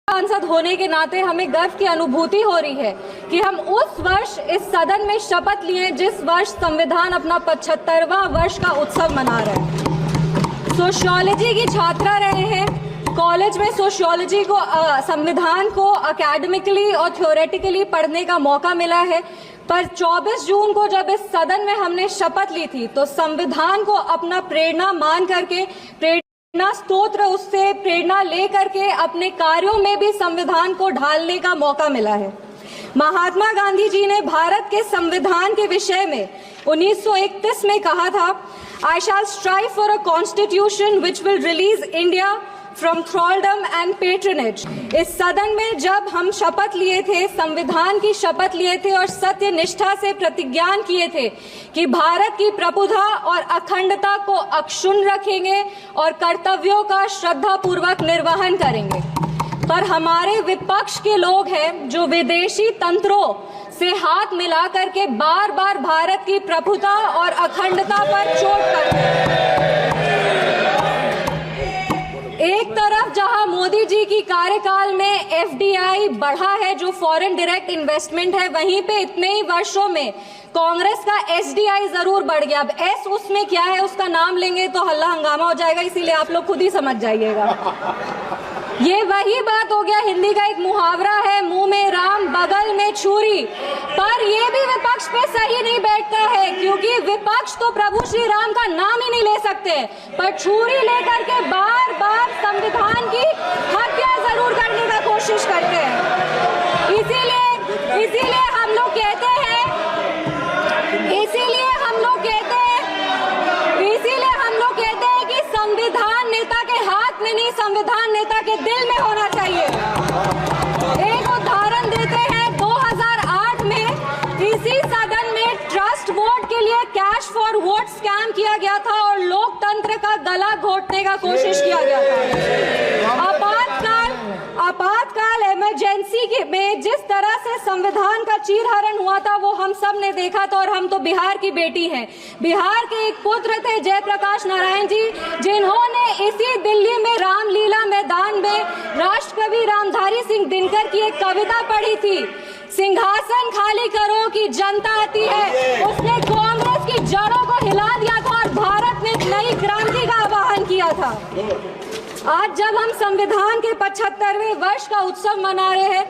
सांसद होने के नाते हमें गर्व की अनुभूति हो रही है कि हम उस वर्ष इस सदन में शपथ लिए जिस वर्ष संविधान अपना 75वां वर्ष का उत्सव मना रहे हैं। सोशियोलॉजी की छात्रा रहे हैं, कॉलेज में सोशियोलॉजी को संविधान को एकेडमिकली और थ्योरेटिकली पढ़ने का मौका मिला है, पर 24 जून को जब इस सदन में हमने शपथ ली थी तो संविधान को अपना प्रेरणा मान करके, प्रेरणा स्तोत्र उससे प्रेरणा ले करके अपने कार्यों में भी संविधान को ढालने का मौका मिला है। महात्मा गांधी जी ने भारत के संविधान के विषय में 1931 में कहा था, I shall strive for a constitution which will release India from thraldom and patronage. इस सदन में जब हम शपथ लिए थे, संविधान की शपथ लिए थे और सत्य निष्ठा से प्रतिज्ञान किए थे कि भारत की प्रभुता और अखंडता को अक्षुण्ण रखेंगे और कर्तव्यों का श्रद्धापूर्वक निर्वहन करेंगे, पर हमारे विपक्ष के लोग हैं जो विदेशी तंत्रों से हाथ मिला करके बार बार भारत की प्रभुता और अखंडता पर चोट करते हैं। एक तरफ जहां मोदी जी की कार्यकाल में एफडीआई बढ़ा है, जो फॉरेन डायरेक्ट इन्वेस्टमेंट है, वहीं पे इतने ही वर्षों में कांग्रेस का एसडीआई जरूर बढ़ गया। अब एस उसमें क्या है, उसका नाम लेंगे तो हल्ला हंगामा हो जाएगा, इसीलिए आप लोग खुद ही समझ जाइएगा। ये वही बात हो गया, हिंदी का एक मुहावरा है, मुंह में राम बगल में छुरी, पर ये भी विपक्ष पे सही नहीं बैठता है, क्योंकि विपक्ष तो प्रभु श्री राम का नाम ही नहीं ले सकते, पर छुरी लेकर के बार बार संविधान की हत्या जरूर करने का कोशिश करते हैं। इसीलिए हम लोग कहते हैं कि संविधान नेता के हाथ में नहीं, संविधान नेता के दिल में होना चाहिए। एक उदाहरण देते हैं, 2008 में इसी सदन में ट्रस्ट वोट के लिए कैश फॉर वोट स्कैम किया गया था और लोकतंत्र का गला घोटने का कोशिश किया गया था। आपातकाल इमरजेंसी में जिस तरह से संविधान का चीरहरण हुआ था वो हम सब ने देखा था, और हम तो बिहार की बेटी हैं। बिहार के एक पुत्र थे जयप्रकाश नारायण जी, जिन्होंने इसी दिल्ली में रामलीला मैदान में राष्ट्रकवि रामधारी सिंह दिनकर की एक कविता पढ़ी थी, सिंहासन खाली करो कि जनता आती है। उसने कांग्रेस की जड़ों को हिला दिया था और भारत में एक नई क्रांति का आह्वान किया था। आज जब हम संविधान के 75वें वर्ष का उत्सव मना रहे हैं,